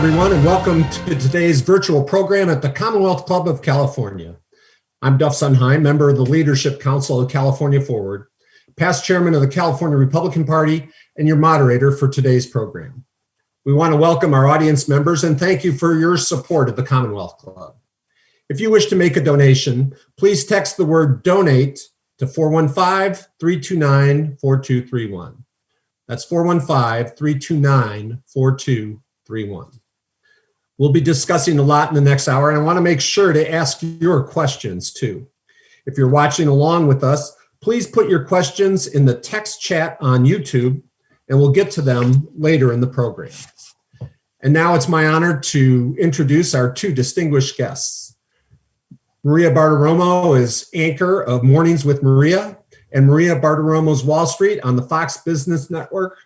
everyone, and welcome to today's virtual program at the Commonwealth Club of California. I'm Duff Sunheim, member of the Leadership Council of California Forward, past chairman of the California Republican Party, and your moderator for today's program. We want to welcome our audience members and thank you for your support of the Commonwealth Club. If you wish to make a donation, please text the word donate to 415-329-4231. That's 415-329-4231. We'll be discussing a lot in the next hour, and I want to make sure to ask your questions too. If you're watching along with us, please put your questions in the text chat on YouTube, and we'll get to them later in the program. And now it's my honor to introduce our two distinguished guests. Maria Bartiromo is anchor of Mornings with Maria and Maria Bartiromo's Wall Street on the Fox Business Network,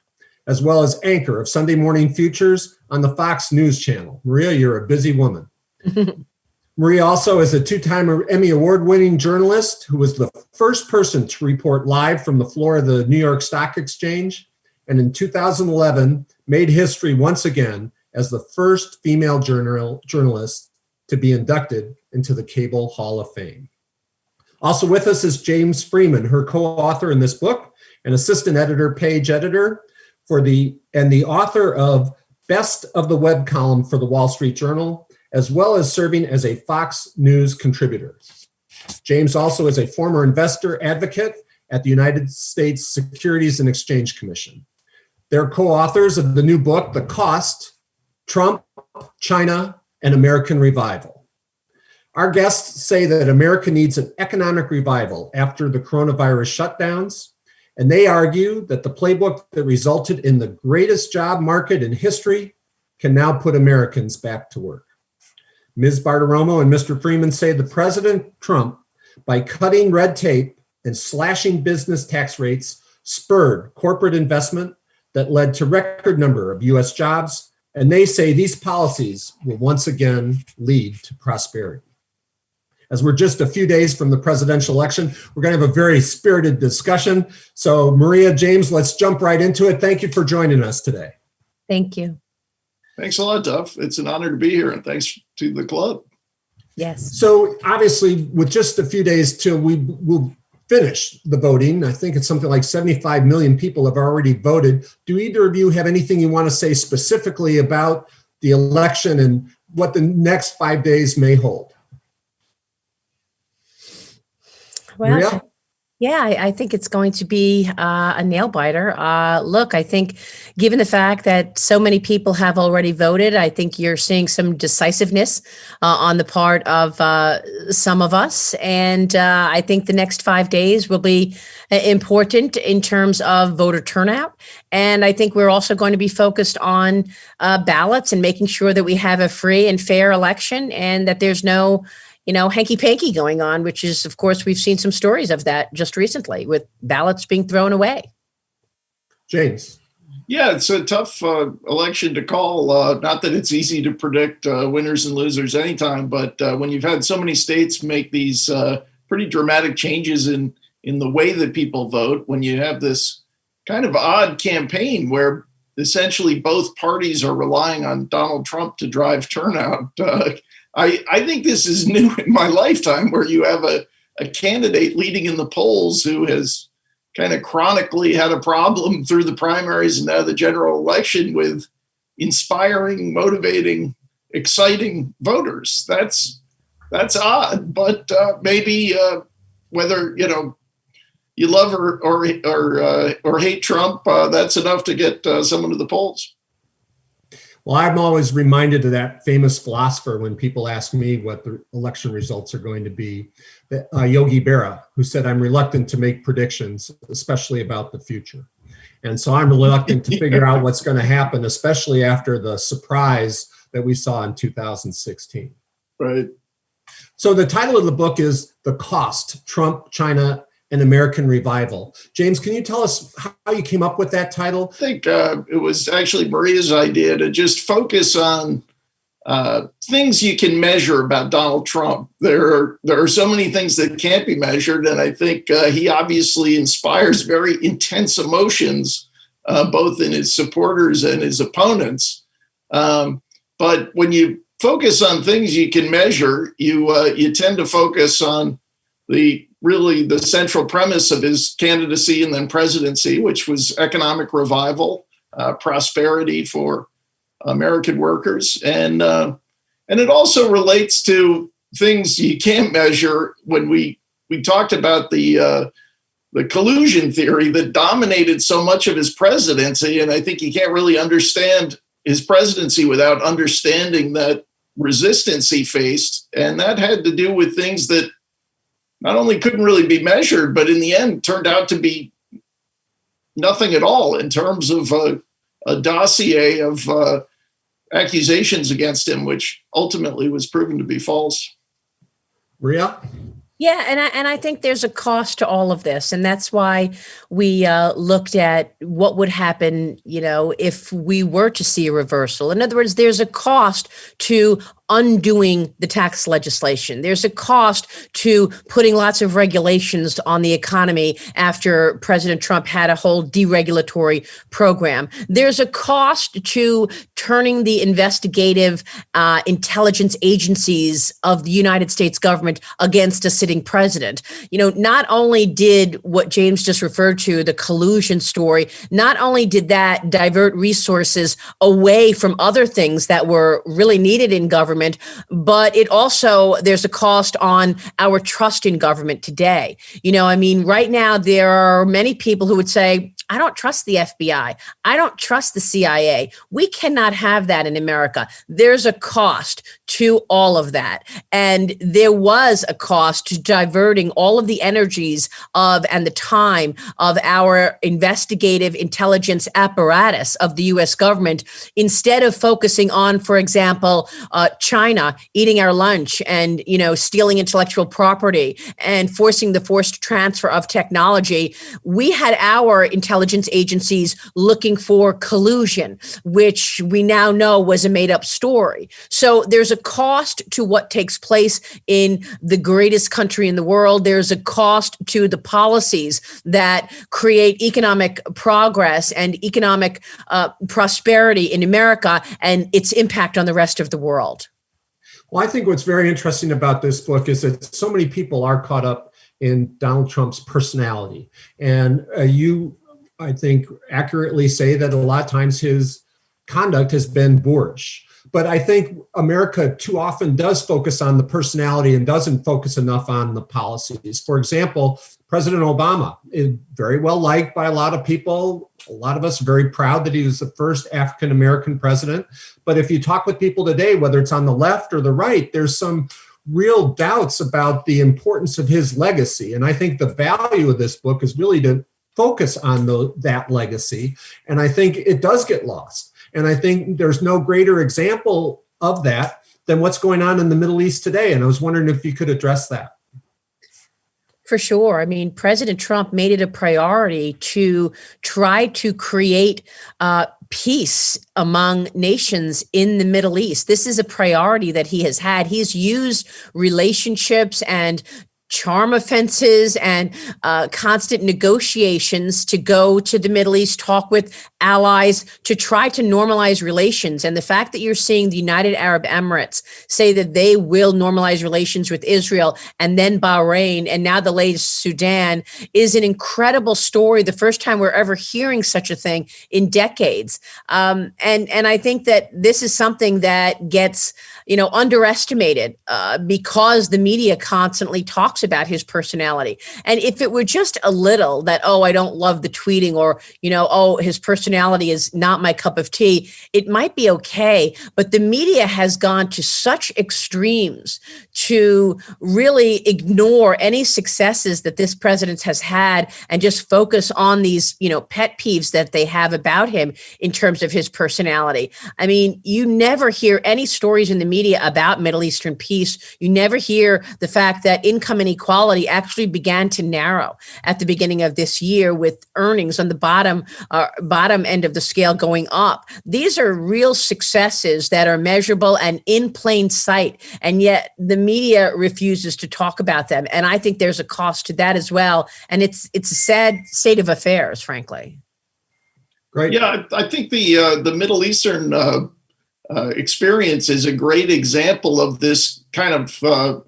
as well as anchor of Sunday Morning Futures on the Fox News Channel. Maria, you're a busy woman. Maria also is a two-time Emmy Award-winning journalist who was the first person to report live from the floor of the New York Stock Exchange, and in 2011 made history once again as the first female journalist to be inducted into the Cable Hall of Fame. Also with us is James Freeman, her co-author in this book, and assistant editor, page editor, and the author of Best of the Web column for the Wall Street Journal, as well as serving as a Fox News contributor. James also is a former investor advocate at the United States Securities and Exchange Commission. They're co-authors of the new book, The Cost: Trump, China, and American Revival. Our guests say that America needs an economic revival after the coronavirus shutdowns, and they argue that the playbook that resulted in the greatest job market in history can now put Americans back to work. Ms. Bartiromo and Mr. Freeman say that President Trump, by cutting red tape and slashing business tax rates, spurred corporate investment that led to record number of U.S. jobs, and they say these policies will once again lead to prosperity. As we're just a few days from the presidential election, we're going to have a very spirited discussion. So Maria, James, let's jump right into it. Thank you for joining us today. Thank you. Thanks a lot, Duff. It's an honor to be here, and thanks to the club. Yes. So obviously, with just a few days till we will finish the voting, I think it's something like 75 million people have already voted. Do either of you have anything you want to say specifically about the election and what the next 5 days may hold? Well, Maria? yeah, I think it's going to be a nail biter. Look, I think given the fact that so many people have already voted, I think you're seeing some decisiveness on the part of some of us. And I think the next 5 days will be important in terms of voter turnout. And I think we're also going to be focused on ballots and making sure that we have a free and fair election and that there's no hanky-panky going on, which is, of course, we've seen some stories of that just recently with ballots being thrown away. James. Yeah, it's a tough election to call. Not that it's easy to predict winners and losers anytime, but when you've had so many states make these pretty dramatic changes in the way that people vote, when you have this kind of odd campaign where essentially both parties are relying on Donald Trump to drive turnout, I think this is new in my lifetime, where you have a candidate leading in the polls who has kind of chronically had a problem through the primaries and now the general election with inspiring, motivating, exciting voters. That's odd, but maybe whether you love or hate Trump, that's enough to get someone to the polls. Well, I'm always reminded of that famous philosopher when people ask me what the election results are going to be, Yogi Berra, who said, "I'm reluctant to make predictions, especially about the future." And so I'm reluctant to figure out what's going to happen, especially after the surprise that we saw in 2016. Right. So the title of the book is The Cost: Trump, China, and American Revival. James, can you tell us how you came up with that title? I think it was actually Maria's idea to just focus on things you can measure about Donald Trump. There are so many things that can't be measured, and I think he obviously inspires very intense emotions, both in his supporters and his opponents. But when you focus on things you can measure, you tend to focus on the central premise of his candidacy and then presidency, which was economic revival, prosperity for American workers, and it also relates to things you can't measure. When we talked about the collusion theory that dominated so much of his presidency, and I think you can't really understand his presidency without understanding that resistance he faced, and that had to do with things that not only couldn't really be measured, but in the end turned out to be nothing at all in terms of a dossier of accusations against him, which ultimately was proven to be false. Maria? Yeah, and I think there's a cost to all of this, and that's why we looked at what would happen, if we were to see a reversal. In other words, there's a cost to undoing the tax legislation. There's a cost to putting lots of regulations on the economy after President Trump had a whole deregulatory program. There's a cost to turning the investigative intelligence agencies of the United States government against a sitting president. Not only did what James just referred to, the collusion story, not only did that divert resources away from other things that were really needed in government, but there's a cost on our trust in government today. Right now there are many people who would say, I don't trust the FBI. I don't trust the CIA. We cannot have that in America. There's a cost to all of that. And there was a cost to diverting all of the energies and the time of our investigative intelligence apparatus of the U.S. government, instead of focusing on, for example, China eating our lunch and, stealing intellectual property and forcing the forced transfer of technology. We had our intelligence agencies looking for collusion, which we now know was a made-up story. So there's a cost to what takes place in the greatest country in the world. There's a cost to the policies that create economic progress and economic prosperity in America and its impact on the rest of the world. Well, I think what's very interesting about this book is that so many people are caught up in Donald Trump's personality. And I think, accurately say that a lot of times his conduct has been boorish. But I think America too often does focus on the personality and doesn't focus enough on the policies. For example, President Obama is very well liked by a lot of people. A lot of us are very proud that he was the first African-American president. But if you talk with people today, whether it's on the left or the right, there's some real doubts about the importance of his legacy. And I think the value of this book is really to focus on that legacy. And I think it does get lost. And I think there's no greater example of that than what's going on in the Middle East today. And I was wondering if you could address that. For sure. President Trump made it a priority to try to create peace among nations in the Middle East. This is a priority that he has had. He's used relationships and charm offenses and constant negotiations to go to the Middle East, talk with allies to try to normalize relations. And the fact that you're seeing the United Arab Emirates say that they will normalize relations with Israel, and then Bahrain, and now the latest Sudan, is an incredible story. The first time we're ever hearing such a thing in decades. And I think that this is something that gets underestimated because the media constantly talks about his personality. And if it were just a little that, I don't love the tweeting, or, his personality is not my cup of tea, it might be okay. But the media has gone to such extremes to really ignore any successes that this president has had and just focus on these, pet peeves that they have about him in terms of his personality. You never hear any stories in the media about Middle Eastern peace. You never hear the fact that income inequality actually began to narrow at the beginning of this year, with earnings on the bottom end of the scale going up. These are real successes that are measurable and in plain sight, and yet the media refuses to talk about them. And I think there's a cost to that as well. And it's a sad state of affairs, frankly. Great. Yeah, I think the Middle Eastern experience is a great example of this kind of,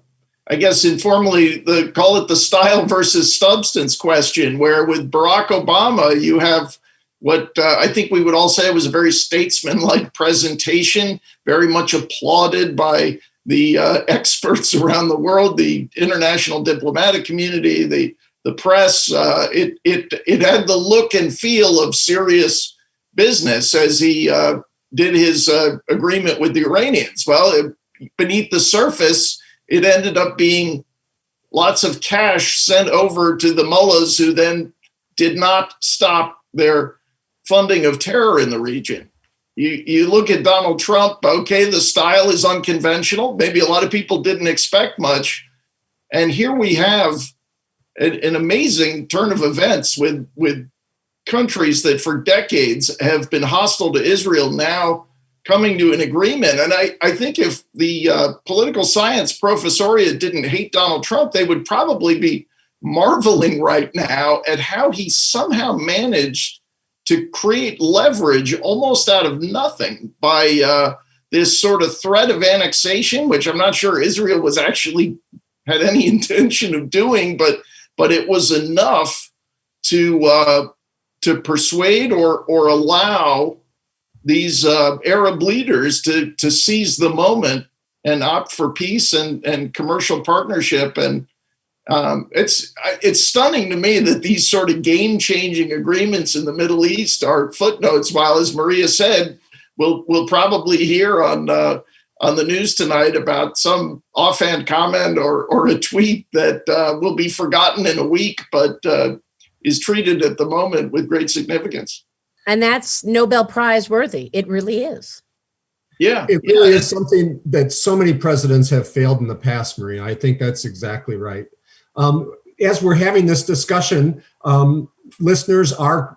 I guess informally, call it the style versus substance question, where with Barack Obama, you have what I think we would all say was a very statesman-like presentation, very much applauded by the experts around the world, the international diplomatic community, the press. It had the look and feel of serious business as he did his agreement with the Iranians. Well, beneath the surface, it ended up being lots of cash sent over to the mullahs, who then did not stop their funding of terror in the region. You look at Donald Trump, okay, the style is unconventional. Maybe a lot of people didn't expect much. And here we have an amazing turn of events with countries that for decades have been hostile to Israel now coming to an agreement. And I think if the political science professoriate didn't hate Donald Trump, they would probably be marveling right now at how he somehow managed to create leverage almost out of nothing by this sort of threat of annexation, which I'm not sure Israel was actually had any intention of doing, but it was enough to persuade or allow these Arab leaders to seize the moment and opt for peace and commercial partnership. And it's stunning to me that these sort of game-changing agreements in the Middle East are footnotes, while, as Maria said, we'll probably hear on the news tonight about some offhand comment or a tweet that will be forgotten in a week, but is treated at the moment with great significance. And that's Nobel Prize worthy. It really is. Yeah. It really is something that so many presidents have failed in the past, Maria. I think that's exactly right. As we're having this discussion, listeners are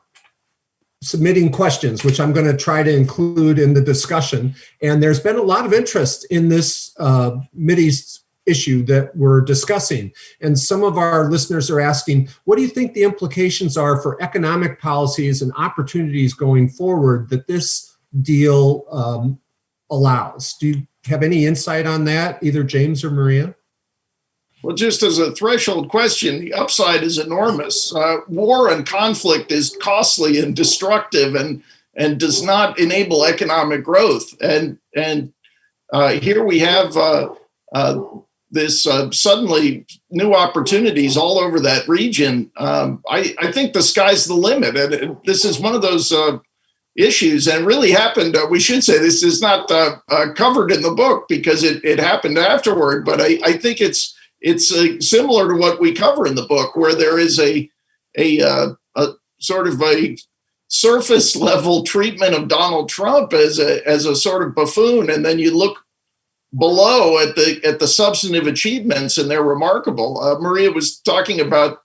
submitting questions, which I'm going to try to include in the discussion. And there's been a lot of interest in this Mideast issue that we're discussing. And some of our listeners are asking, what do you think the implications are for economic policies and opportunities going forward that this deal allows? Do you have any insight on that, either James or Maria? Well, just as a threshold question, the upside is enormous. War and conflict is costly and destructive and does not enable economic growth. And here we have this suddenly new opportunities all over that region. I think the sky's the limit. And this is one of those issues, and really happened. We should say this is not covered in the book because it happened afterward, but I think it's similar to what we cover in the book, where there is a sort of a surface level treatment of Donald Trump as a sort of buffoon, and then you look below at the substantive achievements, and they're remarkable. Maria was talking about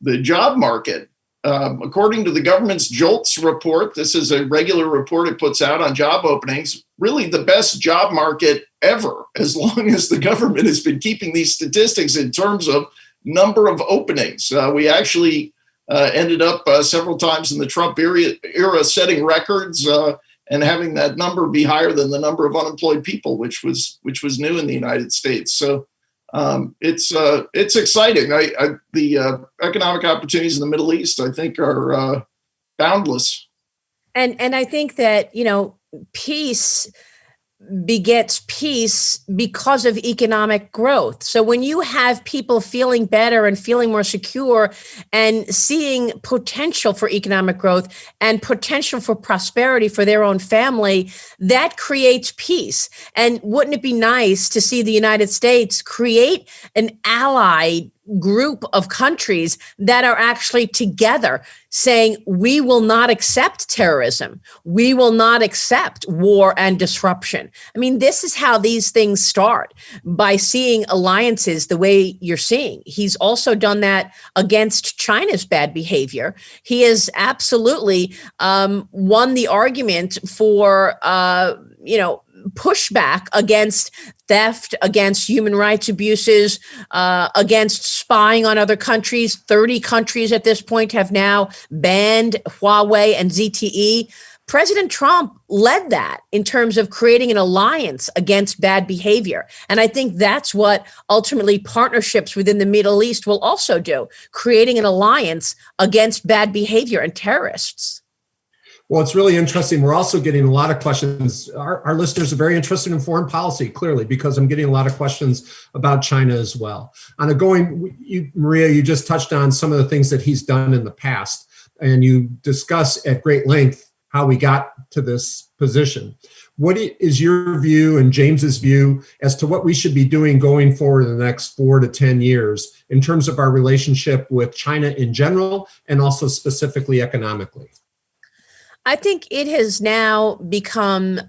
the job market. According to the government's JOLTS report, this is a regular report it puts out on job openings, really the best job market ever, as long as the government has been keeping these statistics in terms of number of openings. We actually ended up several times in the Trump era setting records and having that number be higher than the number of unemployed people, which was new in the United States. So it's exciting. The economic opportunities in the Middle East, I think, are boundless. And I think that, peace begets peace because of economic growth. So when you have people feeling better and feeling more secure and seeing potential for economic growth and potential for prosperity for their own family, that creates peace. And wouldn't it be nice to see the United States create an allied group of countries that are actually together saying, we will not accept terrorism. We will not accept war and disruption. I mean, this is how these things start, by seeing alliances the way you're seeing. He's also done that against China's bad behavior. He has absolutely won the argument for, pushback against theft, against human rights abuses, against spying on other countries. 30 countries at this point have now banned Huawei and ZTE. President Trump led that in terms of creating an alliance against bad behavior. And I think that's what ultimately partnerships within the Middle East will also do, creating an alliance against bad behavior and terrorists. Well, it's really interesting. We're also getting a lot of questions. Our listeners are very interested in foreign policy, clearly, because I'm getting a lot of questions about China as well. Maria, you just touched on some of the things that he's done in the past, and you discuss at great length how we got to this position. What is your view and James's view as to what we should be doing going forward in the next 4 to 10 years in terms of our relationship with China in general and also specifically economically? I think it has now become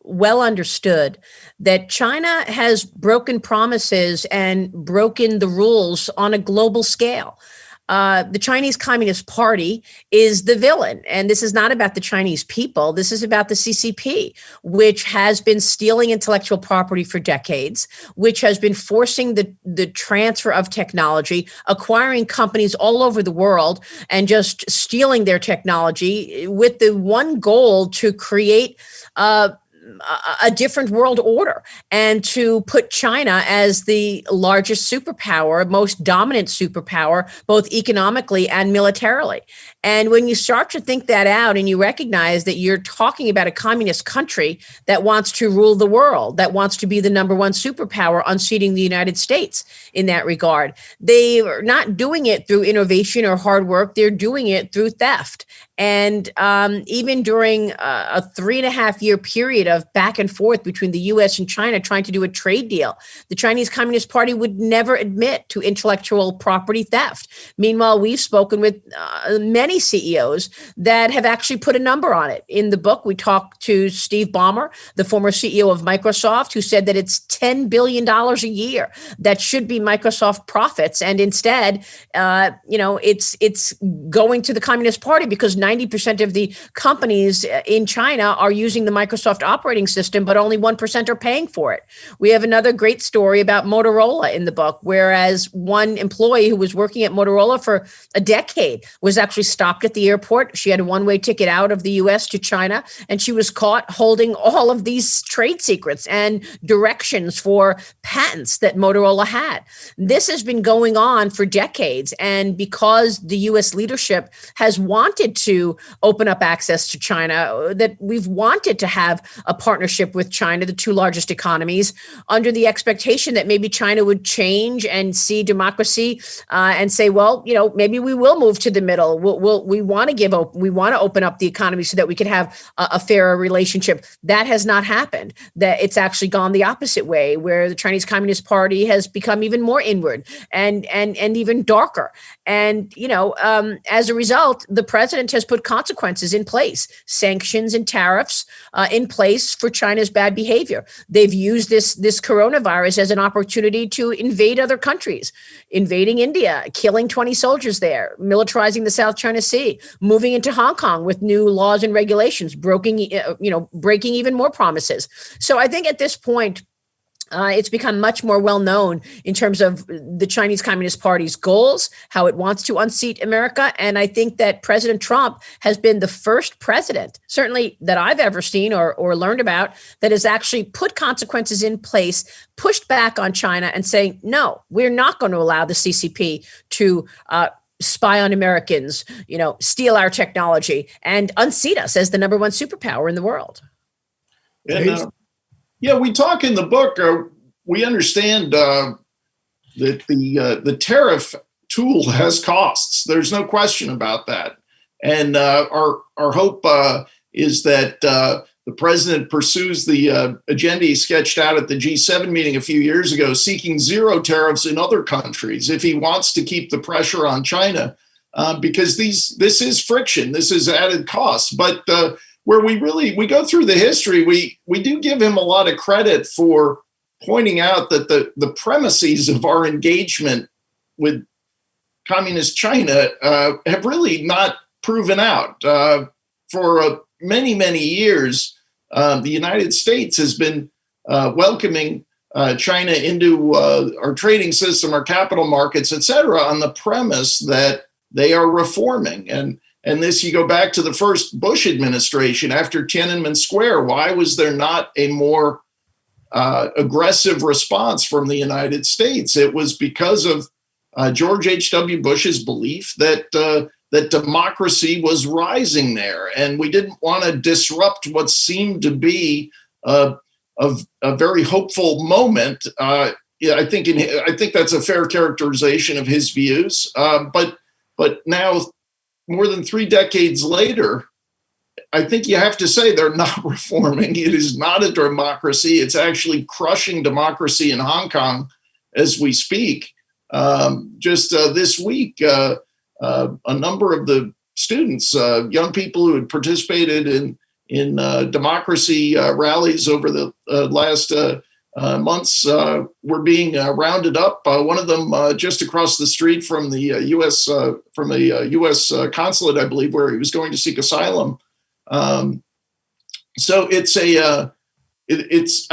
well understood that China has broken promises and broken the rules on a global scale. The Chinese Communist Party is the villain. And this is not about the Chinese people. This is about the CCP, which has been stealing intellectual property for decades, which has been forcing the transfer of technology, acquiring companies all over the world and just stealing their technology with the one goal to create a different world order and to put China as the largest superpower, most dominant superpower, both economically and militarily. And when you start to think that out and you recognize that you're talking about a communist country that wants to rule the world, that wants to be the number one superpower, unseating the United States in that regard, they are not doing it through innovation or hard work. They're doing it through theft. And even during a 3.5-year period of back and forth between the U.S. and China trying to do a trade deal, the Chinese Communist Party would never admit to intellectual property theft. Meanwhile, we've spoken with many CEOs that have actually put a number on it. In the book, we talked to Steve Ballmer, the former CEO of Microsoft, who said that it's $10 billion a year that should be Microsoft profits. And instead, it's going to the Communist Party because 90% of the companies in China are using the Microsoft operating system, but only 1% are paying for it. We have another great story about Motorola in the book, whereas one employee who was working at Motorola for a decade was actually stopped at the airport. She had a one-way ticket out of the US to China, and she was caught holding all of these trade secrets and directions for patents that Motorola had. This has been going on for decades, and because the US leadership has wanted to open up access to China, that we've wanted to have a partnership with China, the two largest economies, under the expectation that maybe China would change and see democracy and say, well, maybe we will move to the middle. We want to open up the economy so that we can have a fairer relationship. That has not happened. That it's actually gone the opposite way, where the Chinese Communist Party has become even more inward and even darker. And as a result, the president has put consequences in place, sanctions and tariffs in place for China's bad behavior. They've used this coronavirus as an opportunity to invade other countries, invading India, killing 20 soldiers there, militarizing the South China Sea, moving into Hong Kong with new laws and regulations, breaking even more promises. So I think at this point, it's become much more well known in terms of the Chinese Communist Party's goals, how it wants to unseat America. And I think that President Trump has been the first president, certainly that I've ever seen or learned about, that has actually put consequences in place, pushed back on China and saying, no, we're not going to allow the CCP to spy on Americans, steal our technology and unseat us as the number one superpower in the world. Yeah, we talk in the book. We understand that the tariff tool has costs. There's no question about that. And our hope is that the president pursues the agenda he sketched out at the G7 meeting a few years ago, seeking zero tariffs in other countries if he wants to keep the pressure on China, because this is friction, this is added costs. But where we go through the history, we do give him a lot of credit for pointing out that the premises of our engagement with communist China have really not proven out. For many, many years, the United States has been welcoming China into our trading system, our capital markets, et cetera, on the premise that they are reforming. And And this, you go back to the first Bush administration after Tiananmen Square. Why was there not a more aggressive response from the United States? It was because of George H.W. Bush's belief that that democracy was rising there, and we didn't want to disrupt what seemed to be a very hopeful moment. I think that's a fair characterization of his views. But now, more than 3 decades later, I think you have to say they're not reforming. It is not a democracy. It's actually crushing democracy in Hong Kong as we speak. Just this week, a number of the students, young people who had participated in democracy rallies over the last months, were being rounded up. One of them just across the street from the U.S. U.S. consulate, I believe, where he was going to seek asylum. So it's I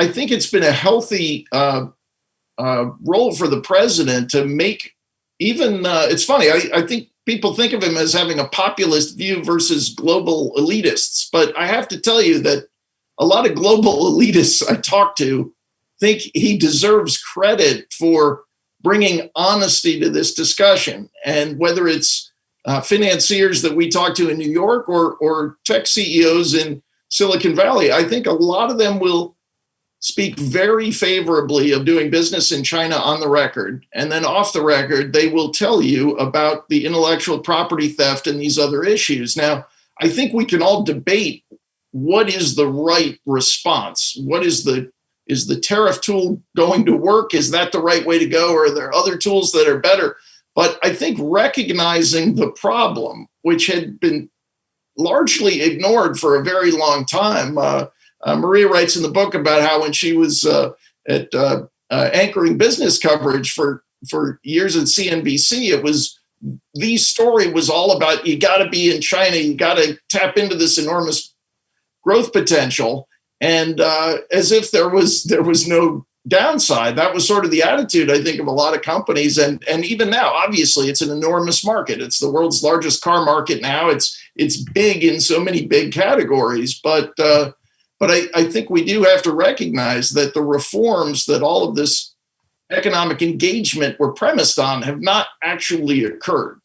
think it's been a healthy role for the president to make even. It's funny. I think people think of him as having a populist view versus global elitists, but I have to tell you that a lot of global elitists I talk to think he deserves credit for bringing honesty to this discussion. And whether it's financiers that we talk to in New York or tech CEOs in Silicon Valley, I think a lot of them will speak very favorably of doing business in China on the record. And then off the record, they will tell you about the intellectual property theft and these other issues. Now, I think we can all debate what is the right response. What is the tariff tool going to work? Is that the right way to go? Or are there other tools that are better? But I think recognizing the problem, which had been largely ignored for a very long time. Maria writes in the book about how when she was anchoring business coverage for years at CNBC, it was the story was all about you got to be in China, you got to tap into this enormous growth potential, and as if there was no downside. That was sort of the attitude, I think, of a lot of companies, and even now, obviously, it's an enormous market. It's the world's largest car market now. It's big in so many big categories, but I think we do have to recognize that the reforms that all of this economic engagement were premised on have not actually occurred.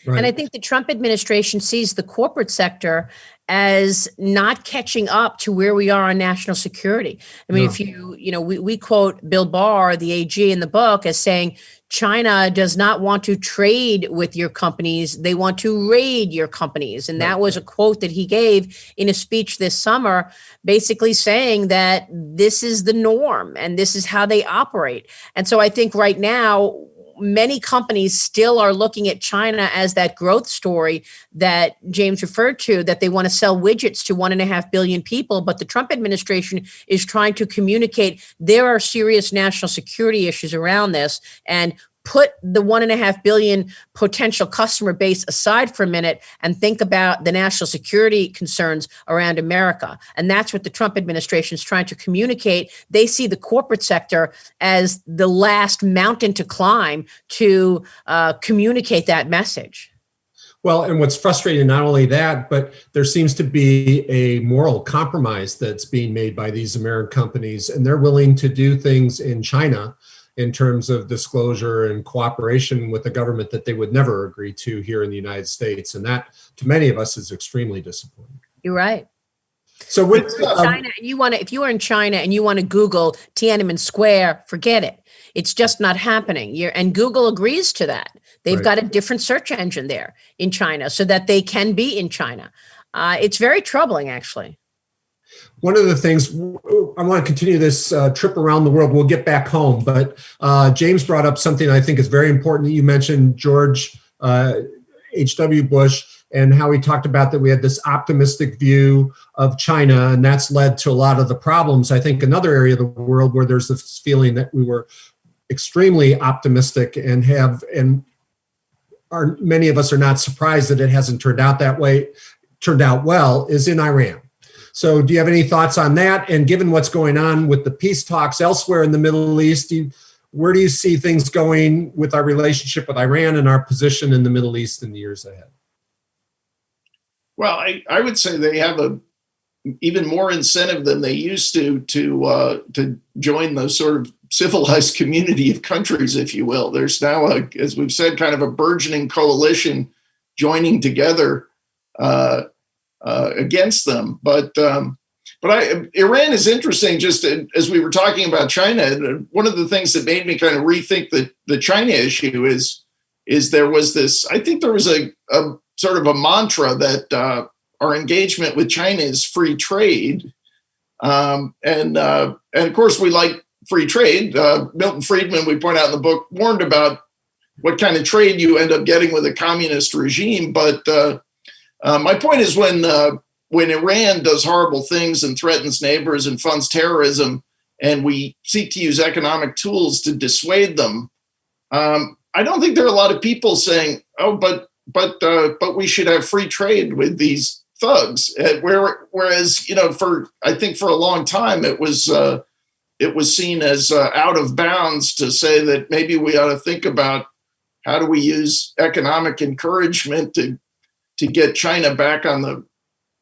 Right. And I think the Trump administration sees the corporate sector as not catching up to where we are on national security. I mean, if we quote Bill Barr, the AG in the book, as saying, China does not want to trade with your companies. They want to raid your companies. And that was a quote that he gave in a speech this summer, basically saying that this is the norm and this is how they operate. And so I think right now, many companies still are looking at China as that growth story that James referred to, that they want to sell widgets to 1.5 billion people. But the Trump administration is trying to communicate there are serious national security issues around this, and put the 1.5 billion potential customer base aside for a minute and think about the national security concerns around America. And that's what the Trump administration is trying to communicate. They see the corporate sector as the last mountain to climb to communicate that message. Well, and what's frustrating, not only that, but there seems to be a moral compromise that's being made by these American companies, and they're willing to do things in China in terms of disclosure and cooperation with the government that they would never agree to here in the United States. And that, to many of us, is extremely disappointing. You're right. So with China, if you are in China and you want to Google Tiananmen Square, forget it. It's just not happening. And Google agrees to that. They've got a different search engine there in China so that they can be in China. It's very troubling, actually. One of the things, I want to continue this trip around the world. We'll get back home, but James brought up something I think is very important. You mentioned George H.W. Bush and how he talked about that we had this optimistic view of China, and that's led to a lot of the problems. I think another area of the world where there's this feeling that we were extremely optimistic and many of us are not surprised that it hasn't turned out well, is in Iran. So do you have any thoughts on that? And given what's going on with the peace talks elsewhere in the Middle East, where do you see things going with our relationship with Iran and our position in the Middle East in the years ahead? Well, I would say they have a even more incentive than they used to join the sort of civilized community of countries, if you will. There's now, as we've said, kind of a burgeoning coalition joining together against them. But Iran is interesting. Just as we were talking about China, one of the things that made me kind of rethink the China issue is there was this. I think there was a sort of a mantra that our engagement with China is free trade, and of course we like free trade. Milton Friedman, we point out in the book, warned about what kind of trade you end up getting with a communist regime. But my point is, when Iran does horrible things and threatens neighbors and funds terrorism, and we seek to use economic tools to dissuade them, I don't think there are a lot of people saying, "Oh, but we should have free trade with these thugs." Whereas, I think for a long time it was seen as out of bounds to say that maybe we ought to think about how do we use economic encouragement to get China back on the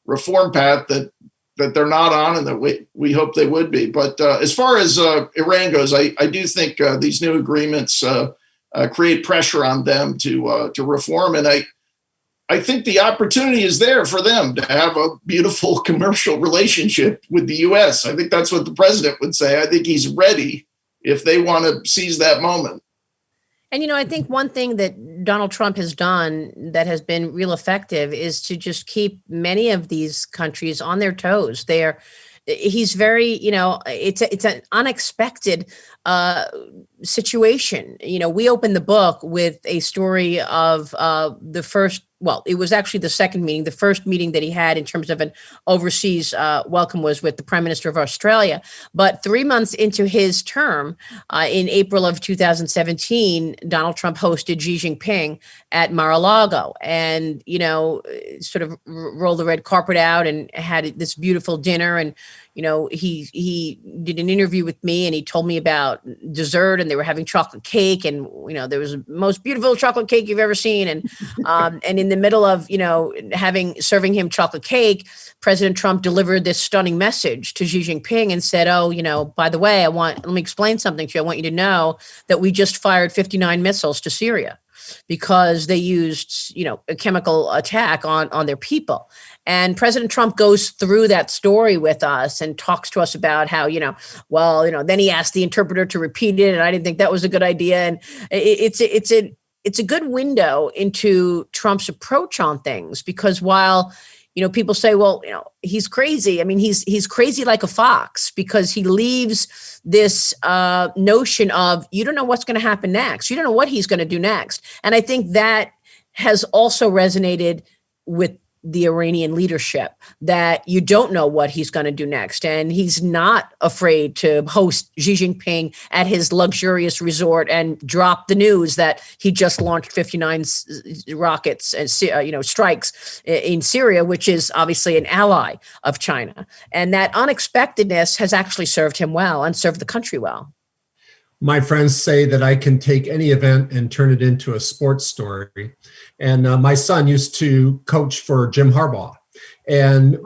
reform path that they're not on, and that we hope they would be. But as far as Iran goes, I do think these new agreements create pressure on them to reform, and I think the opportunity is there for them to have a beautiful commercial relationship with the U.S. I think that's what the president would say. I think he's ready if they want to seize that moment. And, I think one thing that Donald Trump has done that has been real effective is to just keep many of these countries on their toes. He's very, it's an unexpected situation. We opened the book with a story of the first, well, it was actually the second meeting. The first meeting that he had in terms of an overseas welcome was with the Prime Minister of Australia. But 3 months into his term, in April of 2017, Donald Trump hosted Xi Jinping at Mar-a-Lago and, sort of rolled the red carpet out and had this beautiful dinner. And, he did an interview with me and he told me about dessert, and they were having chocolate cake, and there was the most beautiful chocolate cake you've ever seen, and in the middle of serving him chocolate cake, President Trump delivered this stunning message to Xi Jinping and said, by the way, let me explain something to you. I want you to know that we just fired 59 missiles to Syria because they used a chemical attack on their people. And President Trump goes through that story with us and talks to us about how, then he asked the interpreter to repeat it, and I didn't think that was a good idea. And it's a good window into Trump's approach on things, because while, people say, well, he's crazy. I mean, he's crazy like a fox, because he leaves this notion of you don't know what's going to happen next. You don't know what he's going to do next. And I think that has also resonated with the Iranian leadership, that you don't know what he's going to do next. And he's not afraid to host Xi Jinping at his luxurious resort and drop the news that he just launched 59 rockets and strikes in Syria, which is obviously an ally of China. And that unexpectedness has actually served him well and served the country well. My friends say that I can take any event and turn it into a sports story. And my son used to coach for Jim Harbaugh. And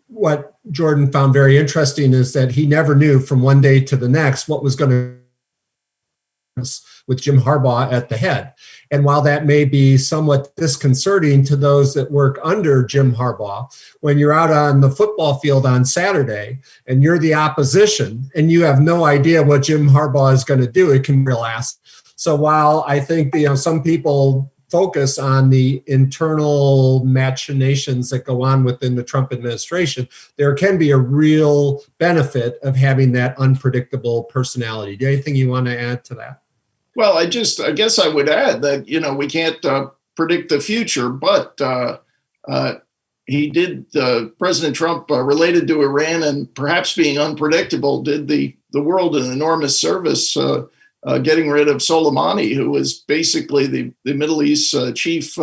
what Jordan found very interesting is that he never knew from one day to the next what was going to with Jim Harbaugh at the head. And while that may be somewhat disconcerting to those that work under Jim Harbaugh, when you're out on the football field on Saturday and you're the opposition and you have no idea what Jim Harbaugh is going to do, it can be real ass. So while I think some people focus on the internal machinations that go on within the Trump administration, there can be a real benefit of having that unpredictable personality. Do you have anything you want to add to that? Well, I guess I would add that, we can't predict the future, but President Trump, related to Iran and perhaps being unpredictable, did the world an enormous service getting rid of Soleimani, who was basically the Middle East chief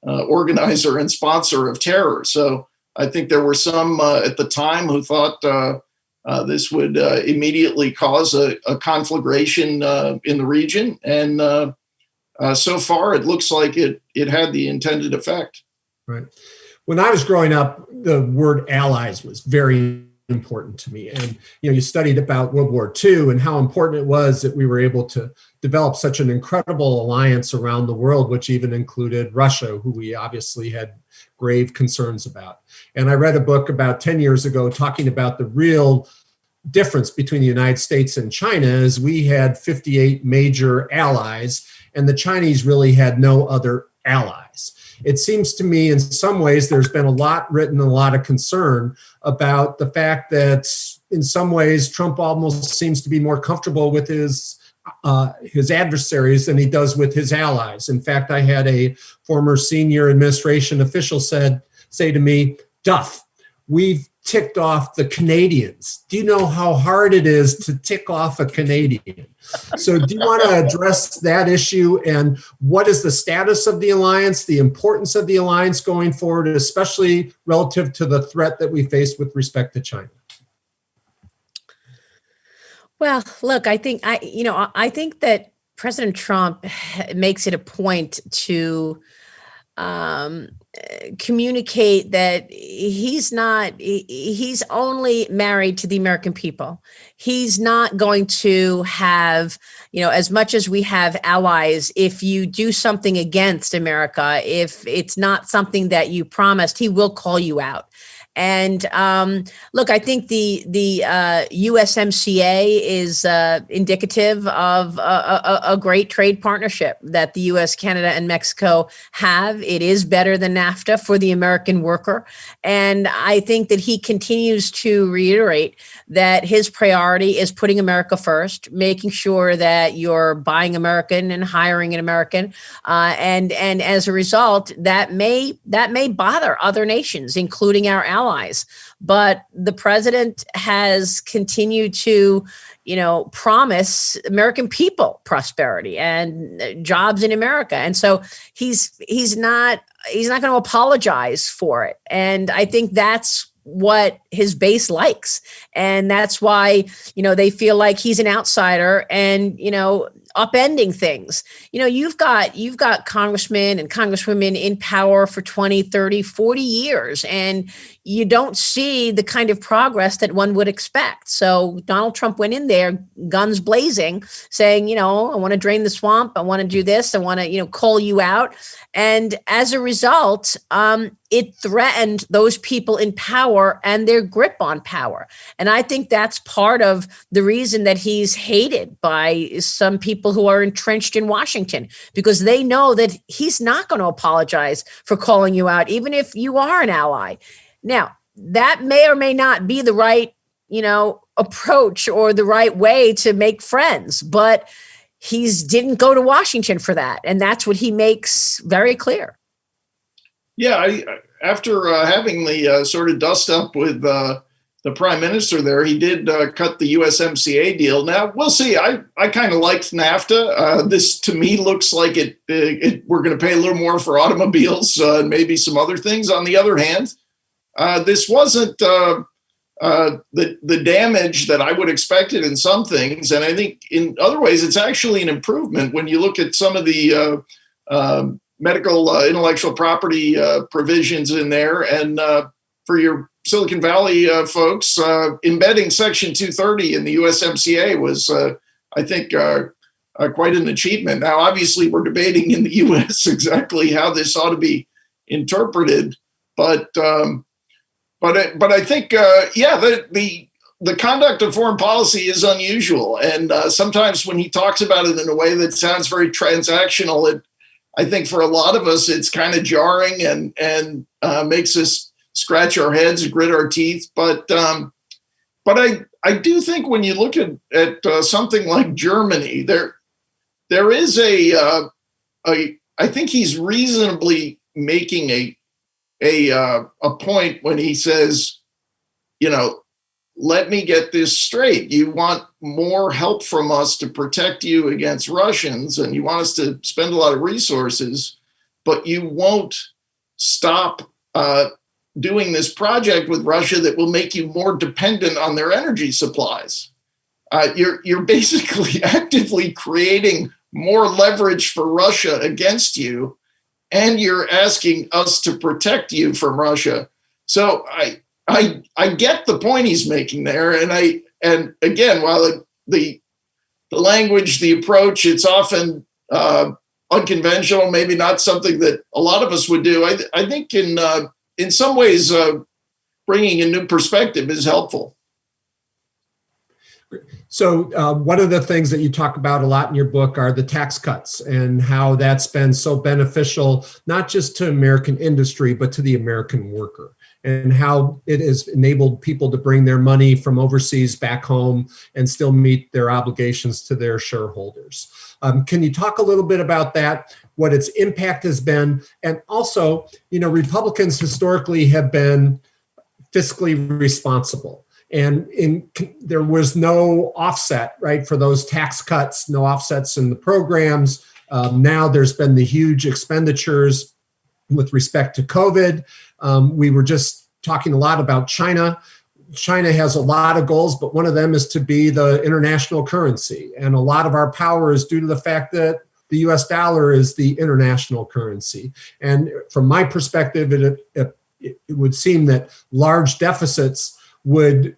organizer and sponsor of terror. So I think there were some at the time who thought this would immediately cause a conflagration in the region. And so far, it looks like it had the intended effect. Right. When I was growing up, the word allies was very important to me. And, you studied about World War II and how important it was that we were able to develop such an incredible alliance around the world, which even included Russia, who we obviously had grave concerns about. And I read a book about 10 years ago talking about the real difference between the United States and China is we had 58 major allies, and the Chinese really had no other allies. It seems to me in some ways there's been a lot written, a lot of concern about the fact that in some ways Trump almost seems to be more comfortable with his adversaries than he does with his allies. In fact, I had a former senior administration official say to me, Duff, we've ticked off the Canadians. Do you know how hard it is to tick off a Canadian? So do you want to address that issue, and what is the status of the alliance, the importance of the alliance going forward, especially relative to the threat that we face with respect to China? Well, look, I think that President Trump makes it a point to communicate that he's only married to the American people. He's not going to have, as much as we have allies, if you do something against America, if it's not something that you promised, he will call you out. And look, I think the USMCA is indicative of a great trade partnership that the U.S., Canada, and Mexico have. It is better than NAFTA for the American worker. And I think that he continues to reiterate that his priority is putting America first, making sure that you're buying American and hiring an American. And as a result, that may bother other nations, including our allies. But the president has continued to, promise American people prosperity and jobs in America. And so he's not going to apologize for it. And I think that's what his base likes. And that's why, they feel like he's an outsider and, upending things. You've got congressmen and congresswomen in power for 20, 30, 40 years, and you don't see the kind of progress that one would expect. So Donald Trump went in there, guns blazing, saying, I want to drain the swamp. I want to do this. I want to, call you out. And as a result, it threatened those people in power and their grip on power. And I think that's part of the reason that he's hated by some people who are entrenched in Washington, because they know that he's not going to apologize for calling you out, even if you are an ally. Now, that may or may not be the right, approach or the right way to make friends, but he didn't go to Washington for that. And that's what he makes very clear. Yeah, after having the sort of dust up with the prime minister there, he did cut the USMCA deal. Now, we'll see. I kind of liked NAFTA. This, to me, looks like we're going to pay a little more for automobiles and maybe some other things. On the other hand, this wasn't the damage that I would expect it in some things. And I think in other ways, it's actually an improvement when you look at some of the medical intellectual property provisions in there. And for your Silicon Valley folks, embedding Section 230 in the USMCA was, I think, quite an achievement. Now, obviously, we're debating in the U.S. exactly how this ought to be interpreted, but I think, the conduct of foreign policy is unusual, and sometimes when he talks about it in a way that sounds very transactional, I think for a lot of us, it's kind of jarring and makes us scratch our heads, grit our teeth. But I do think when you look at something like Germany, there is I think he's reasonably making a point when he says, let me get this straight. You want more help from us to protect you against Russians, and you want us to spend a lot of resources, but you won't stop doing this project with Russia that will make you more dependent on their energy supplies. You're basically actively creating more leverage for Russia against you. and you're asking us to protect you from Russia. So I get the point he's making there, and again, while the language, the approach, it's often unconventional, maybe not something that a lot of us would do. I think in some ways, bringing a new perspective is helpful. So one of the things that you talk about a lot in your book are the tax cuts and how that's been so beneficial, not just to American industry, but to the American worker, and how it has enabled people to bring their money from overseas back home and still meet their obligations to their shareholders. Can you talk a little bit about that, what its impact has been? And also, Republicans historically have been fiscally responsible. And there was no offset, right, for those tax cuts, no offsets in the programs. Now there's been the huge expenditures with respect to COVID. We were just talking a lot about China. China has a lot of goals, but one of them is to be the international currency. And a lot of our power is due to the fact that the US dollar is the international currency. And from my perspective, it would seem that large deficits would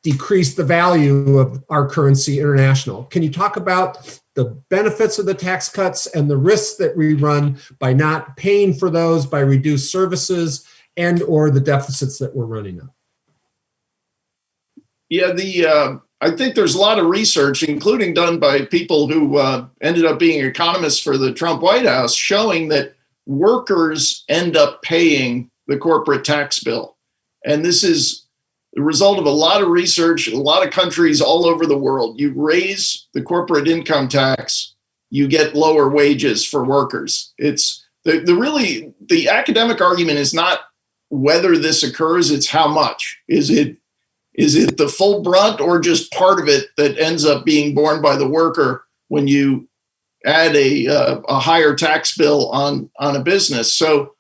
decrease the value of our currency international. Can you talk about the benefits of the tax cuts and the risks that we run by not paying for those, by reduced services, and or the deficits that we're running up? Yeah, I think there's a lot of research, including done by people who ended up being economists for the Trump White House, showing that workers end up paying the corporate tax bill. And this is the result of a lot of research in a lot of countries all over the world. You raise the corporate income tax, you get lower wages for workers. It's the academic argument is not whether this occurs, it's how much. Is it the full brunt or just part of it that ends up being borne by the worker when you add a higher tax bill on a business? So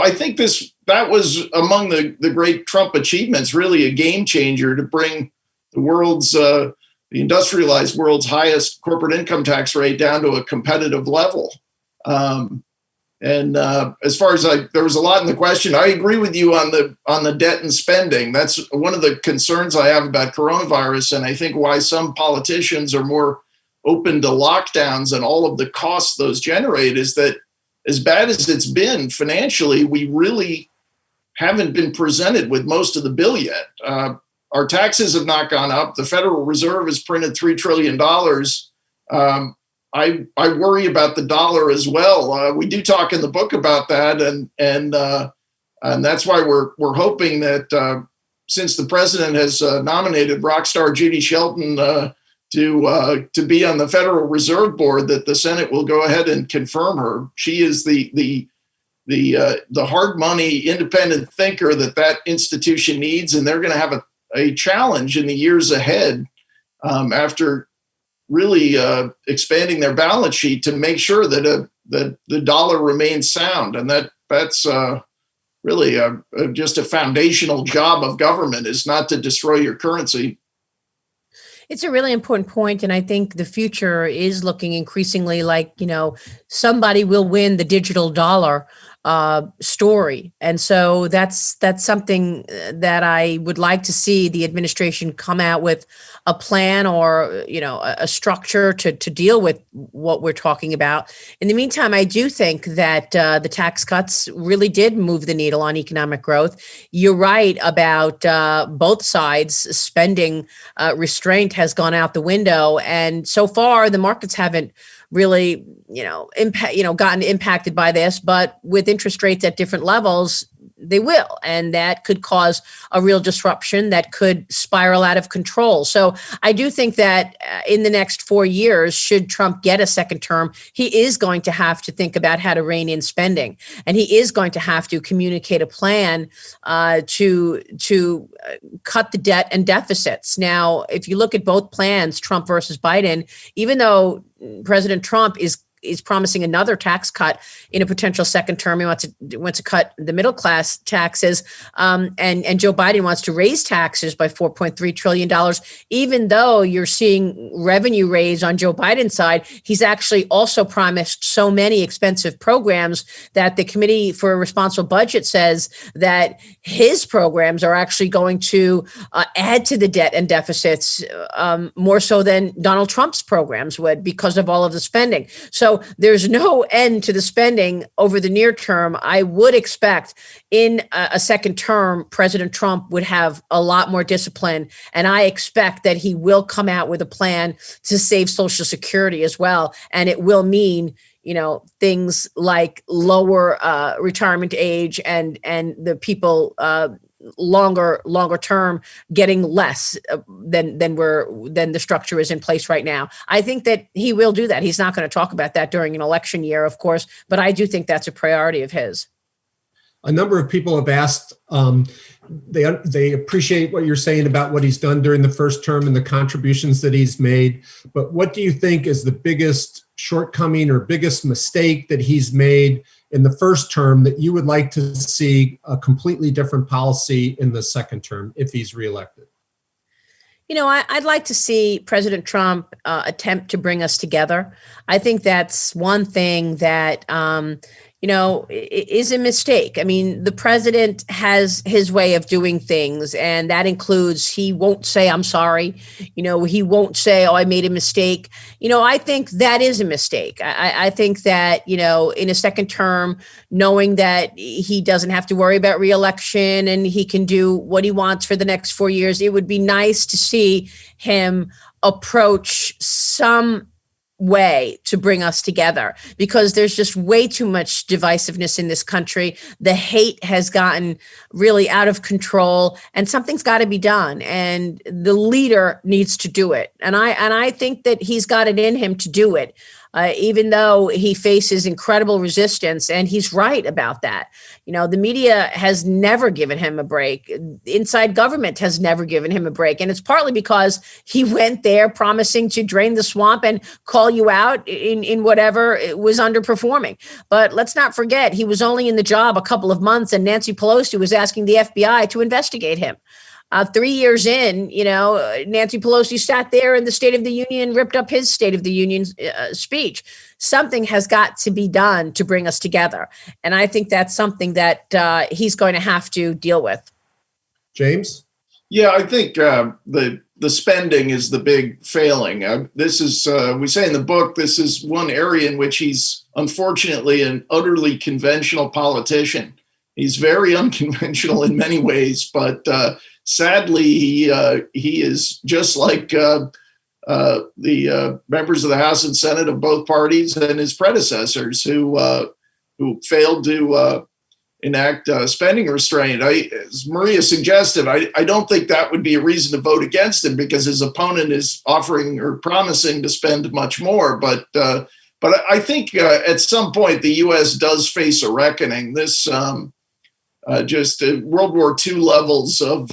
I think that was among the great Trump achievements, really a game changer to bring the industrialized world's highest corporate income tax rate down to a competitive level. As far as there was a lot in the question, I agree with you on the debt and spending. That's one of the concerns I have about coronavirus, and I think why some politicians are more open to lockdowns and all of the costs those generate is that as bad as it's been financially, we really haven't been presented with most of the bill yet. Our taxes have not gone up. The Federal Reserve has printed $3 trillion. I worry about the dollar as well. We do talk in the book about that, and that's why we're hoping that since the president has nominated rock star Judy Shelton to be on the Federal Reserve Board, that the Senate will go ahead and confirm her. She is the hard money independent thinker that institution needs, and they're going to have a challenge in the years ahead after really expanding their balance sheet to make sure that the dollar remains sound, and that's really just a foundational job of government, is not to destroy your currency. It's a really important point, and I think the future is looking increasingly like, somebody will win the digital dollar story. And so that's something that I would like to see the administration come out with a plan or, a structure to deal with what we're talking about. In the meantime, I do think that the tax cuts really did move the needle on economic growth. You're right about both sides. Spending restraint has gone out the window. And so far, the markets haven't really, gotten impacted by this, but with interest rates at different levels, they will. And that could cause a real disruption that could spiral out of control. So I do think that in the next 4 years, should Trump get a second term, he is going to have to think about how to rein in spending. And he is going to have to communicate a plan to cut the debt and deficits. Now, if you look at both plans, Trump versus Biden, even though President Trump is is promising another tax cut in a potential second term. He wants to cut the middle class taxes, and Joe Biden wants to raise taxes by $4.3 trillion. Even though you're seeing revenue raise on Joe Biden's side, he's actually also promised so many expensive programs that the Committee for a Responsible Budget says that his programs are actually going to add to the debt and deficits more so than Donald Trump's programs would, because of all of the spending. So there's no end to the spending over the near term. I would expect in a second term, President Trump would have a lot more discipline. And I expect that he will come out with a plan to save Social Security as well. And it will mean, things like lower retirement age and the people longer term getting less than the structure is in place right now. I think that he will do that. He's not going to talk about that during an election year, of course, but I do think that's a priority of his. A number of people have asked, they appreciate what you're saying about what he's done during the first term and the contributions that he's made. But what do you think is the biggest shortcoming or biggest mistake that he's made in the first term that you would like to see a completely different policy in the second term if he's reelected? I'd like to see President Trump attempt to bring us together. I think that's one thing that is a mistake. I mean, the president has his way of doing things, and that includes he won't say, I'm sorry. He won't say, oh, I made a mistake. I think that is a mistake. I think that, in a second term, knowing that he doesn't have to worry about reelection and he can do what he wants for the next 4 years, it would be nice to see him approach some way to bring us together, because there's just way too much divisiveness in this country. The hate has gotten really out of control, and something's got to be done, and the leader needs to do it. And I think that he's got it in him to do it. Even though he faces incredible resistance, and he's right about that. The media has never given him a break. Inside government has never given him a break. And it's partly because he went there promising to drain the swamp and call you out in whatever was underperforming. But let's not forget, he was only in the job a couple of months, and Nancy Pelosi was asking the FBI to investigate him. 3 years in, Nancy Pelosi sat there in the State of the Union, ripped up his State of the Union speech. Something has got to be done to bring us together. And I think that's something that he's going to have to deal with. James? Yeah, I think the spending is the big failing. This is, we say in the book, this is one area in which he's unfortunately an utterly conventional politician. He's very unconventional in many ways, but sadly, he is just like the members of the House and Senate of both parties and his predecessors who failed to enact spending restraint. As Maria suggested, I don't think that would be a reason to vote against him, because his opponent is offering or promising to spend much more. But I think at some point the U.S. does face a reckoning. This just World War II levels of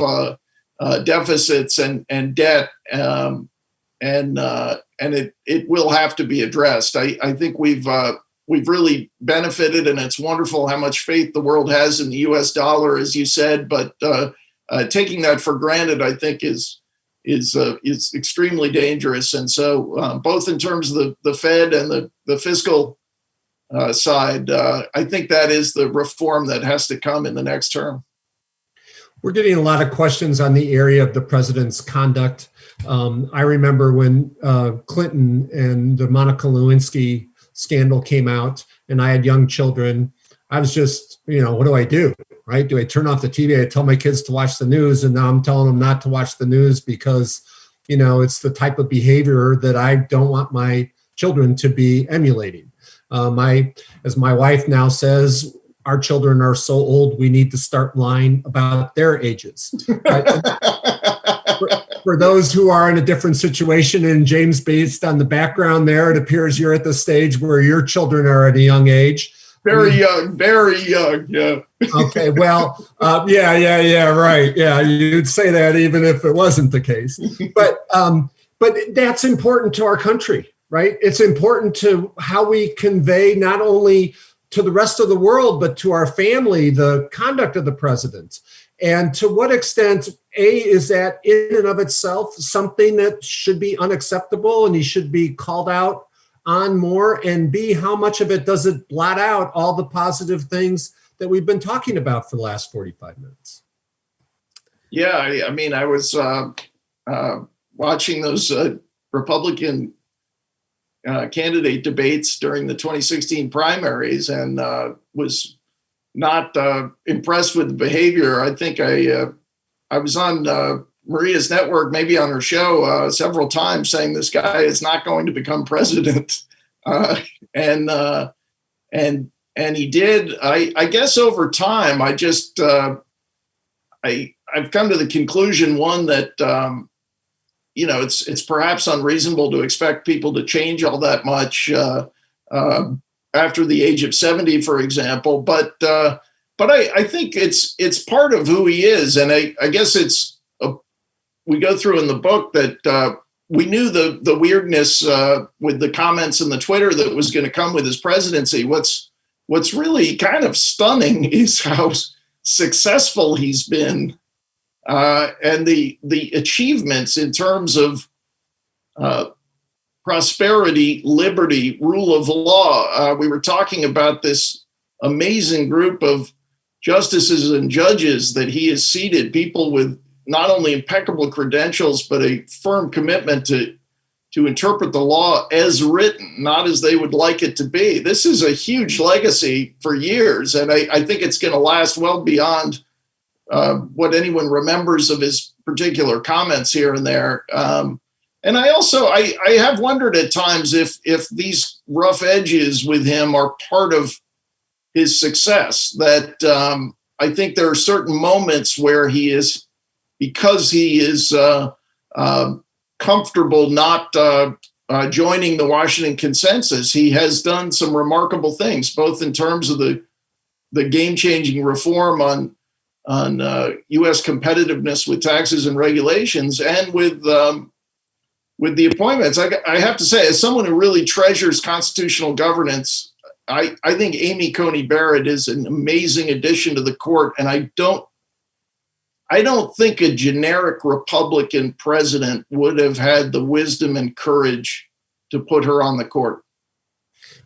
deficits and debt, and it will have to be addressed. I think we've really benefited, and it's wonderful how much faith the world has in the U.S. dollar, as you said. But taking that for granted, I think, is extremely dangerous. And so, both in terms of the Fed and the fiscal side, I think that is the reform that has to come in the next term. We're getting a lot of questions on the area of the president's conduct. I remember when Clinton and the Monica Lewinsky scandal came out, and I had young children. I was just, what do I do, right? Do I turn off the TV? I tell my kids to watch the news, and now I'm telling them not to watch the news because, it's the type of behavior that I don't want my children to be emulating. As my wife now says, our children are so old, we need to start lying about their ages. Right? For those who are in a different situation, and James, based on the background there, it appears you're at the stage where your children are at a young age. Very young, yeah. Okay, well, yeah, right. Yeah, you'd say that even if it wasn't the case. But that's important to our country. right? It's important to how we convey not only to the rest of the world, but to our family, the conduct of the president. And to what extent, A, is that in and of itself something that should be unacceptable and he should be called out on more? And B, how much of it does it blot out all the positive things that we've been talking about for the last 45 minutes? Yeah, I mean, I was watching those Republican candidate debates during the 2016 primaries and was not impressed with the behavior. I think I was on Maria's network, maybe on her show several times, saying this guy is not going to become president, and he did. I guess over time, I've come to the conclusion, one, that it's perhaps unreasonable to expect people to change all that much after the age of 70, for example. But I think it's part of who he is, and I guess we go through in the book that we knew the weirdness with the comments in the Twitter that was going to come with his presidency. What's really kind of stunning is how successful he's been, and the achievements in terms of prosperity, liberty, rule of law. We were talking about this amazing group of justices and judges that he has seated, people with not only impeccable credentials, but a firm commitment to interpret the law as written, not as they would like it to be. This is a huge legacy for years, and I think it's going to last well beyond what anyone remembers of his particular comments here and there. And I have wondered at times if these rough edges with him are part of his success, that I think there are certain moments where he is, because he is comfortable not joining the Washington consensus, he has done some remarkable things, both in terms of the game-changing reform on U.S. competitiveness with taxes and regulations, and with the appointments. I have to say, as someone who really treasures constitutional governance, I think Amy Coney Barrett is an amazing addition to the court, and I don't think a generic Republican president would have had the wisdom and courage to put her on the court.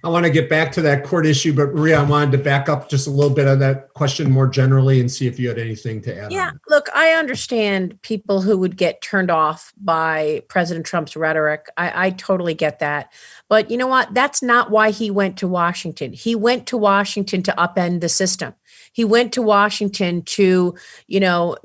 I want to get back to that court issue, but Maria, I wanted to back up just a little bit of that question more generally and see if you had anything to add. Yeah, look, I understand people who would get turned off by President Trump's rhetoric. I totally get that. But you know what? That's not why he went to Washington. He went to Washington to upend the system. He went to Washington to,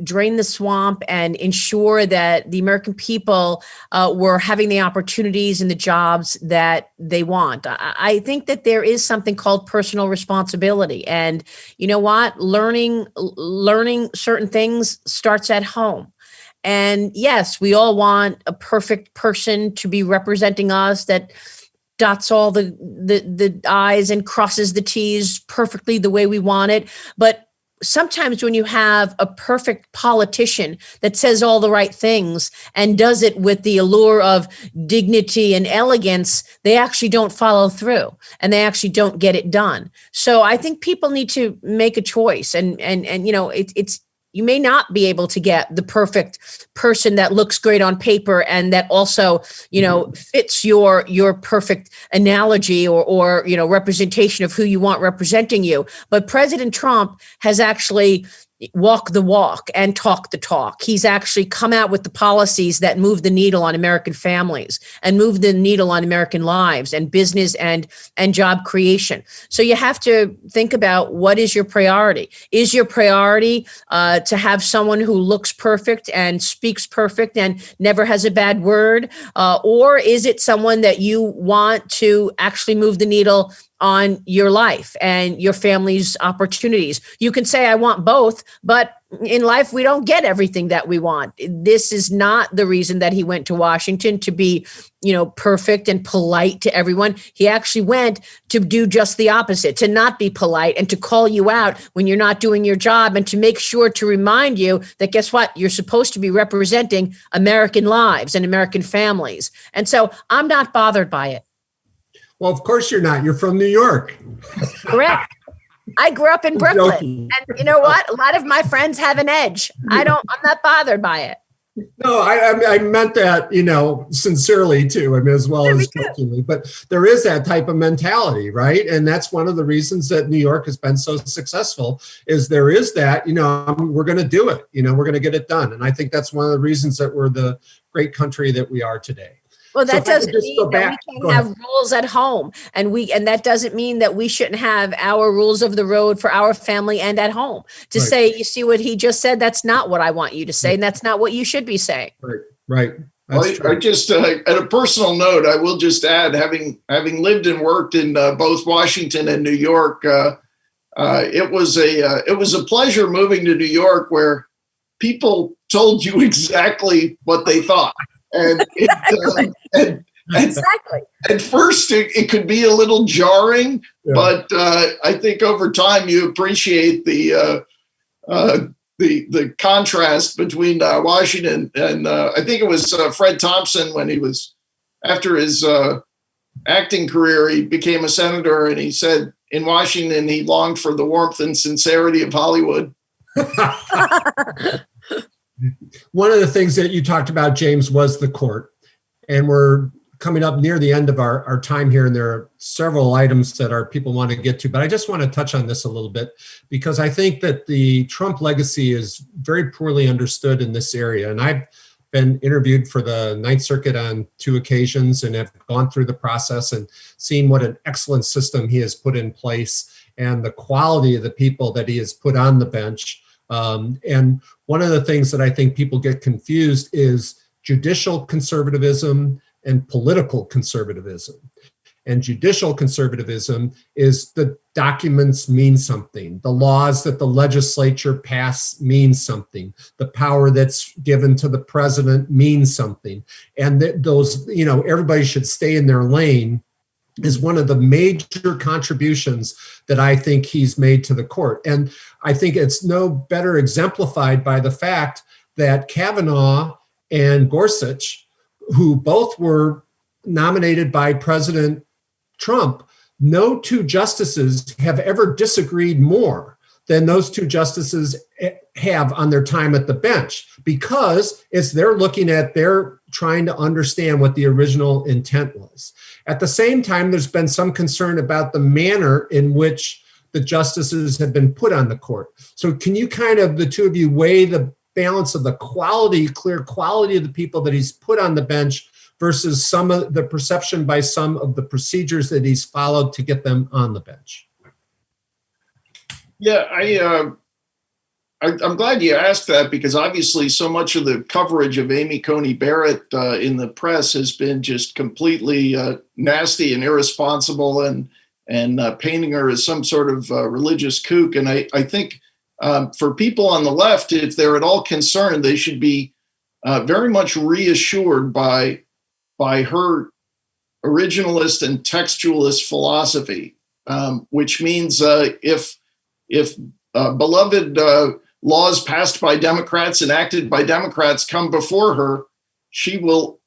drain the swamp and ensure that the American people were having the opportunities and the jobs that they want. I think that there is something called personal responsibility. And you know what? Learning certain things starts at home. And yes, we all want a perfect person to be representing us that dots all the I's and crosses the T's perfectly the way we want it. But sometimes when you have a perfect politician that says all the right things and does it with the allure of dignity and elegance, they actually don't follow through and they actually don't get it done. So I think people need to make a choice, and it's you may not be able to get the perfect person that looks great on paper and that also, fits your perfect analogy or representation of who you want representing you. But President Trump has actually walk the walk and talk the talk. He's actually come out with the policies that move the needle on American families and move the needle on American lives and business and job creation. So you have to think about, what is your priority? Is your priority to have someone who looks perfect and speaks perfect and never has a bad word? Or is it someone that you want to actually move the needle on your life and your family's opportunities? You can say, I want both, but in life, we don't get everything that we want. This is not the reason that he went to Washington, to be, perfect and polite to everyone. He actually went to do just the opposite, to not be polite and to call you out when you're not doing your job, and to make sure to remind you that, guess what? You're supposed to be representing American lives and American families. And so I'm not bothered by it. Well, of course you're not. You're from New York. Correct. I grew up in I'm Brooklyn. joking. And you know what? A lot of my friends have an edge. I'm not bothered by it. No, I meant that, sincerely too. I mean, as well as jokingly, but there is that type of mentality, right? And that's one of the reasons that New York has been so successful is there is that, we're going to do it, we're going to get it done. And I think that's one of the reasons that we're the great country that we are today. Well, that doesn't mean that we can't have rules at home, and that doesn't mean that we shouldn't have our rules of the road for our family and at home. To say, you see what he just said, that's not what I want you to say, and that's not what you should be saying. Right. Well, I just, at a personal note, I will just add, having lived and worked in both Washington and New York, it was a pleasure moving to New York, where people told you exactly what they thought. And Exactly. At first, it could be a little jarring, but I think over time you appreciate the contrast between Washington and I think it was Fred Thompson when he was after his acting career, he became a senator, and he said in Washington he longed for the warmth and sincerity of Hollywood. One of the things that you talked about, James, was the court. And we're coming up near the end of our time here, and there are several items that our people want to get to. But I just want to touch on this a little bit, because I think that the Trump legacy is very poorly understood in this area. And I've been interviewed for the Ninth Circuit on 2 occasions and have gone through the process and seen what an excellent system he has put in place and the quality of the people that he has put on the bench. And one of the things that I think people get confused is judicial conservatism and political conservatism. And judicial conservatism is the documents mean something. The laws that the legislature pass mean something. The power that's given to the president means something. And those, everybody should stay in their lane is one of the major contributions that I think he's made to the court. And I think it's no better exemplified by the fact that Kavanaugh and Gorsuch, who both were nominated by President Trump, no 2 justices have ever disagreed more than those 2 justices have on their time at the bench, because they're trying to understand what the original intent was. At the same time, there's been some concern about the manner in which the justices have been put on the court. So can you the 2 of you, weigh the balance of the clear quality of the people that he's put on the bench versus some of the perception by some of the procedures that he's followed to get them on the bench? Yeah, I'm glad you asked that, because obviously so much of the coverage of Amy Coney Barrett in the press has been just completely nasty and irresponsible, and painting her as some sort of religious kook. And I think for people on the left, if they're at all concerned, they should be very much reassured by her originalist and textualist philosophy, which means if beloved laws passed by Democrats, enacted by Democrats, come before her, she will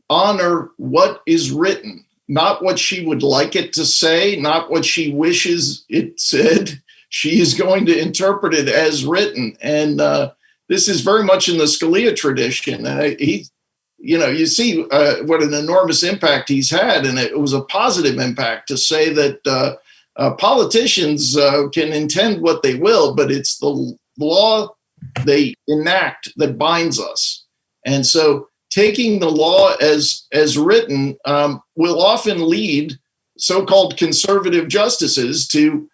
honor what is written, not what she would like it to say, not what she wishes it said. She is going to interpret it as written. And this is very much in the Scalia tradition. And you see what an enormous impact he's had. And it was a positive impact to say that politicians can intend what they will, but it's the law they enact that binds us. And so taking the law as written will often lead so-called conservative justices to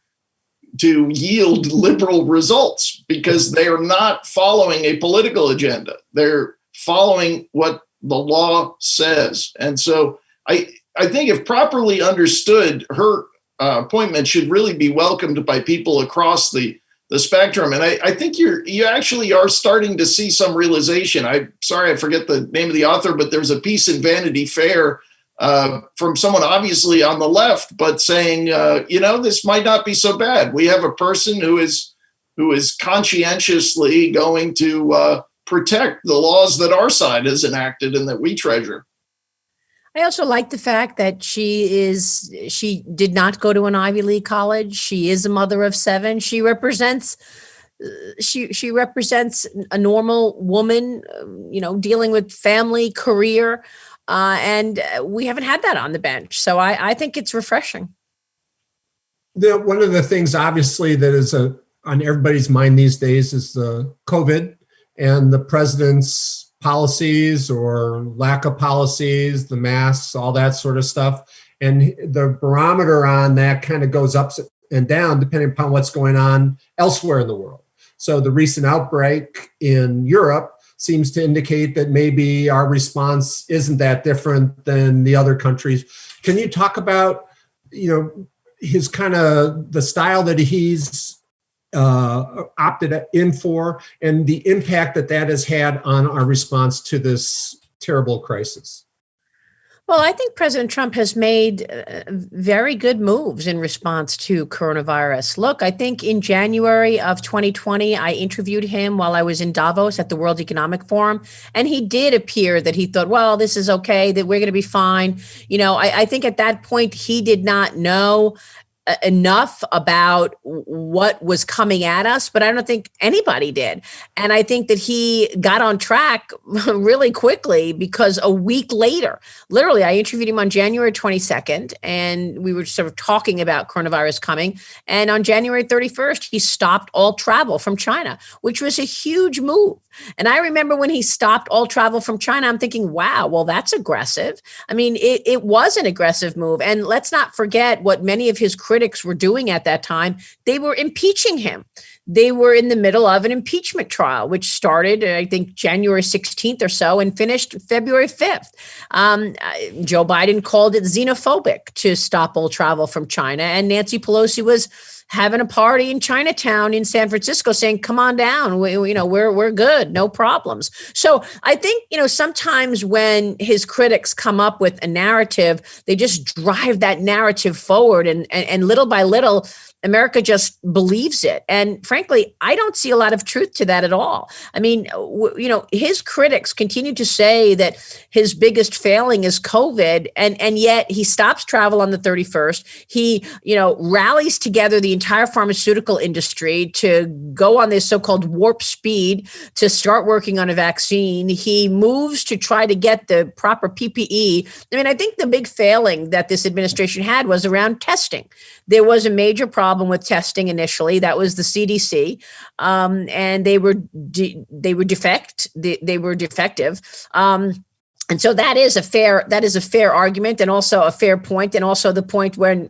yield liberal results, because they are not following a political agenda. They're following what the law says. And so I think if properly understood, her appointment should really be welcomed by people across the spectrum. And I think you actually are starting to see some realization. I'm sorry, I forget the name of the author, but there's a piece in Vanity Fair from someone obviously on the left, but saying, this might not be so bad. We have a person who is conscientiously going to protect the laws that our side has enacted and that we treasure. I also like the fact that she did not go to an Ivy League college. She is a mother of seven. She represents a normal woman, dealing with family, career, and we haven't had that on the bench. So I think it's refreshing. One of the things, obviously, that is on everybody's mind these days is the COVID and the president's policies or lack of policies, the masks, all that sort of stuff. And the barometer on that kind of goes up and down depending upon what's going on elsewhere in the world. So the recent outbreak in Europe seems to indicate that maybe our response isn't that different than the other countries. Can you talk about, his kind of the style that he's opted in for and the impact that has had on our response to this terrible crisis? Well, I think President Trump has made very good moves in response to coronavirus. Look, I think in January of 2020, I interviewed him while I was in Davos at the World Economic Forum, and he did appear that he thought, well, this is okay, that we're going to be fine. I think at that point, he did not know enough about what was coming at us, but I don't think anybody did. And I think that he got on track really quickly because a week later, literally, I interviewed him on January 22nd, and we were sort of talking about coronavirus coming. And on January 31st, he stopped all travel from China, which was a huge move. And I remember when he stopped all travel from China, I'm thinking, wow, well, that's aggressive. I mean, it was an aggressive move. And let's not forget what many of his critics were doing at that time. They were impeaching him. They were in the middle of an impeachment trial, which started, I think, January 16th or so and finished February 5th. Joe Biden called it xenophobic to stop all travel from China. And Nancy Pelosi was having a party in Chinatown in San Francisco saying, come on down, we're good, no problems. So I think, sometimes when his critics come up with a narrative, they just drive that narrative forward and little by little, America just believes it. And frankly, I don't see a lot of truth to that at all. I mean, his critics continue to say that his biggest failing is COVID, and yet he stops travel on the 31st. He, rallies together the entire pharmaceutical industry to go on this so-called warp speed to start working on a vaccine. He moves to try to get the proper PPE. I mean, I think the big failing that this administration had was around testing. There was a major problem with testing initially. That was the CDC, and they were defective. And so that is a fair argument, and also a fair point, and also the point when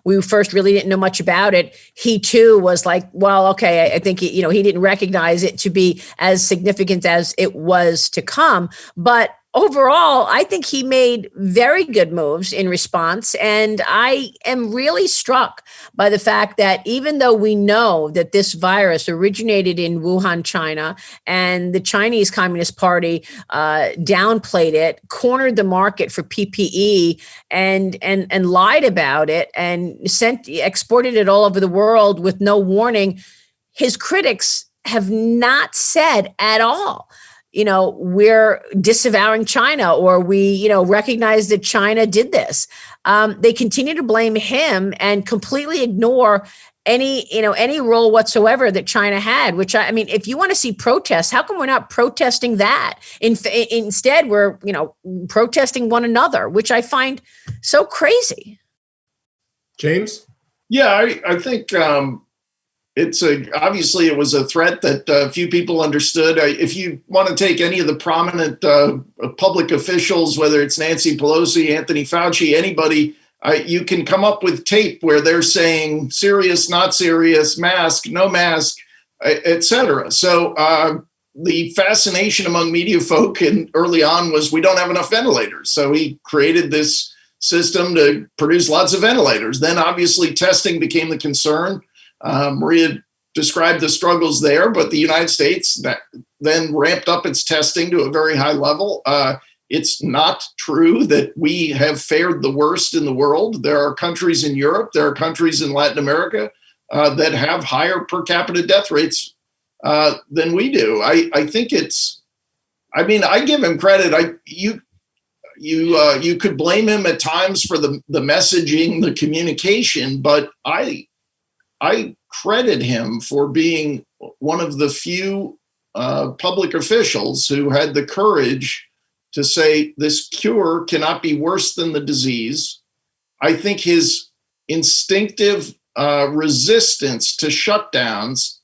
we first really didn't know much about it, he too was like, well, okay, I think he didn't recognize it to be as significant as it was to come, but overall, I think he made very good moves in response. And I am really struck by the fact that even though we know that this virus originated in Wuhan, China, and the Chinese Communist Party downplayed it, cornered the market for PPE, and lied about it, and exported it all over the world with no warning, his critics have not said at all, we're disavowing China, or we, recognize that China did this. They continue to blame him and completely ignore any role whatsoever that China had, which I mean, if you want to see protests, how come we're not protesting that? Instead, we're, protesting one another, which I find so crazy. James? Yeah, I think obviously it was a threat that few people understood. If you want to take any of the prominent public officials, whether it's Nancy Pelosi, Anthony Fauci, anybody, you can come up with tape where they're saying serious, not serious, mask, no mask, etc. So the fascination among media folk early on was we don't have enough ventilators. So he created this system to produce lots of ventilators. Then obviously testing became the concern. Maria described the struggles there, but the United States then ramped up its testing to a very high level. It's not true that we have fared the worst in the world. There are countries in Europe, there are countries in Latin America that have higher per capita death rates than we do. I think I give him credit. you could blame him at times for the messaging, the communication, but I credit him for being one of the few public officials who had the courage to say this cure cannot be worse than the disease. I think his instinctive resistance to shutdowns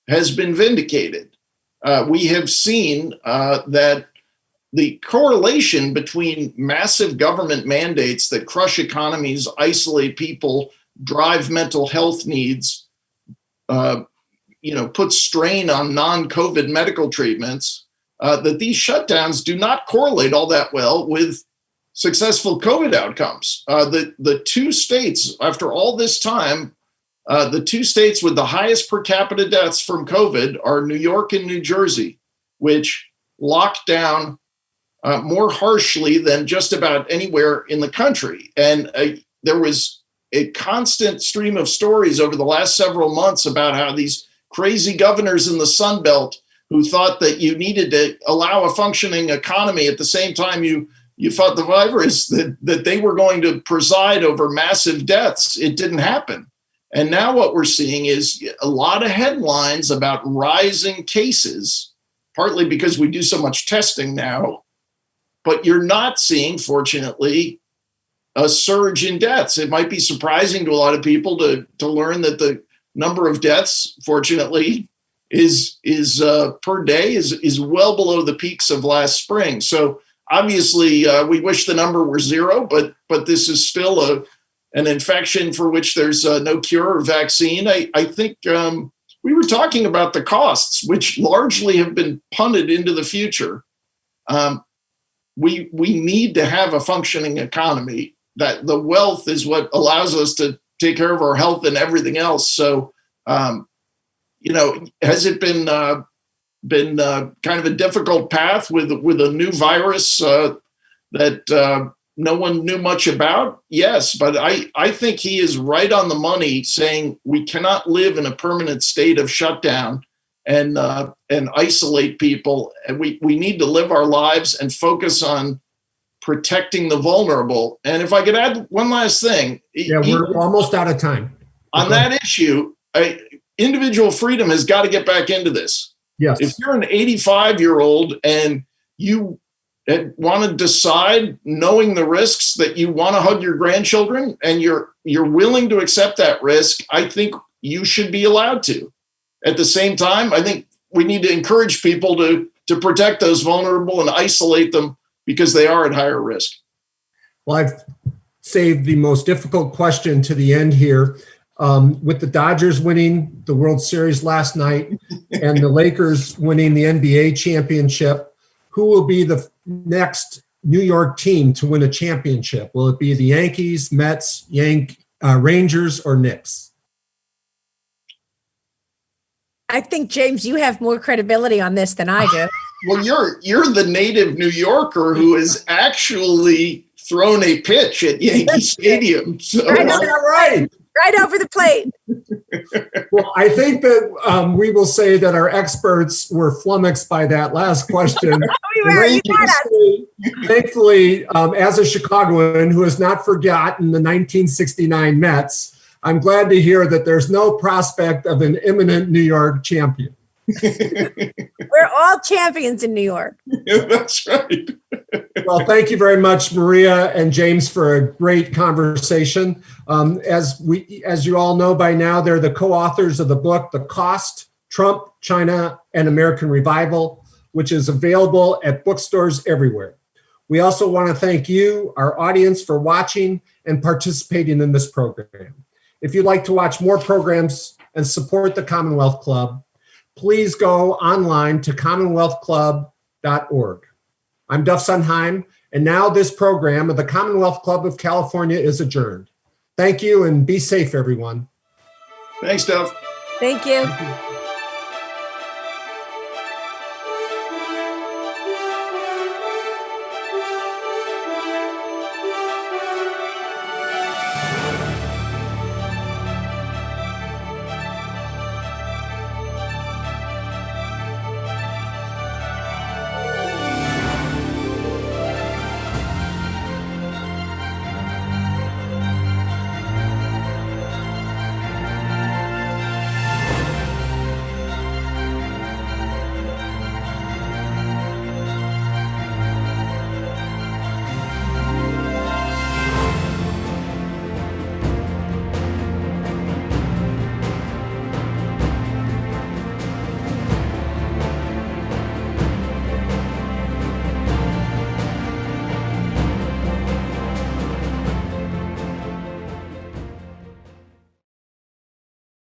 has been vindicated. We have seen that the correlation between massive government mandates that crush economies, isolate people, drive mental health needs, put strain on non-COVID medical treatments, that these shutdowns do not correlate all that well with successful COVID outcomes. The two states, after all this time, the two states with the highest per capita deaths from COVID are New York and New Jersey, which locked down more harshly than just about anywhere in the country. And there was a constant stream of stories over the last several months about how these crazy governors in the Sun Belt who thought that you needed to allow a functioning economy at the same time you fought the virus, that they were going to preside over massive deaths. It didn't happen. And now what we're seeing is a lot of headlines about rising cases, partly because we do so much testing now, but you're not seeing, fortunately, a surge in deaths. It might be surprising to a lot of people to learn that the number of deaths, fortunately, is per day is well below the peaks of last spring. So obviously, we wish the number were zero, but this is still an infection for which there's no cure or vaccine. I think we were talking about the costs, which largely have been punted into the future. We need to have a functioning economy. That the wealth is what allows us to take care of our health and everything else. So, has it been kind of a difficult path with a new virus that no one knew much about? Yes, but I think he is right on the money saying we cannot live in a permanent state of shutdown and isolate people. And we need to live our lives and focus on protecting the vulnerable. And if I could add one last thing. Yeah, we're almost out of time. On that issue, individual freedom has got to get back into this. Yes. If you're an 85-year-old and you want to decide, knowing the risks, that you want to hug your grandchildren and you're willing to accept that risk, I think you should be allowed to. At the same time, I think we need to encourage people to protect those vulnerable and isolate them because they are at higher risk. Well, I've saved the most difficult question to the end here. With the Dodgers winning the World Series last night and the Lakers winning the NBA championship, who will be the next New York team to win a championship? Will it be the Yankees, Mets, Rangers, or Knicks? I think, James, you have more credibility on this than I do. Well, you're the native New Yorker who has actually thrown a pitch at Yankee Stadium. So. Right. Right over the plate. Well, I think that we will say that our experts were flummoxed by that last question. Thankfully, as a Chicagoan who has not forgotten the 1969 Mets, I'm glad to hear that there's no prospect of an imminent New York champion. We're all champions in New York. Yeah, that's right. Well, thank you very much, Maria and James, for a great conversation. As you all know by now, they're the co-authors of the book, The Cost, Trump, China, and American Revival, which is available at bookstores everywhere. We also want to thank you, our audience, for watching and participating in this program. If you'd like to watch more programs and support the Commonwealth Club, please go online to commonwealthclub.org. I'm Duff Sondheim, and now this program of the Commonwealth Club of California is adjourned. Thank you, and be safe, everyone. Thanks, Duff. Thank you.